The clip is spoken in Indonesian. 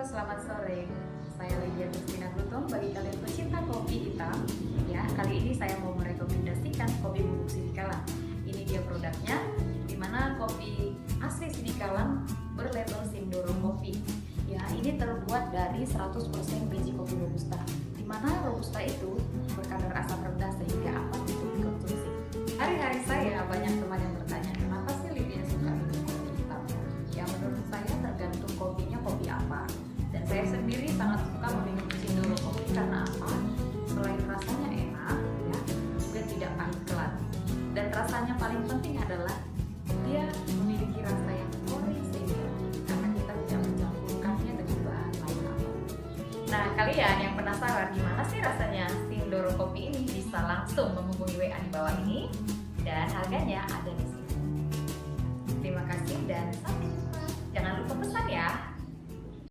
selamat sore. Saya Lydia Christina Glutom. Bagi kalian pecinta kopi hitam, ya, kali ini saya mau merekomendasikan kopi bubuk Sidikalang. Ini dia produknya, dimana kopi asli Sidikalang berlabel Sindoro Kopi. Ya, ini terbuat dari 100% biji kopi robusta, dimana robusta itu berkadar asam rendah sehingga aman untuk dikonsumsi. Hari-hari saya banyak teman yang bertanya, kenapa sih Lydia suka minum kopi hitam? Ya, menurut saya tergantung kopinya kopi apa. Dan saya sendiri sangat suka meminum Sindoro Kopi karena apa? Selain rasanya enak, ya, juga tidak pahit kelat. Dan rasanya paling penting adalah dia memiliki rasa yang orisinil karena kita tidak mencampurkannya dengan bahan lain apa. Nah, kalian yang penasaran gimana sih rasanya Sindoro Kopi ini, bisa langsung menghubungi WA di bawah ini dan harganya ada di sini. Terima kasih dan sampai jumpa. Jangan lupa pesan ya.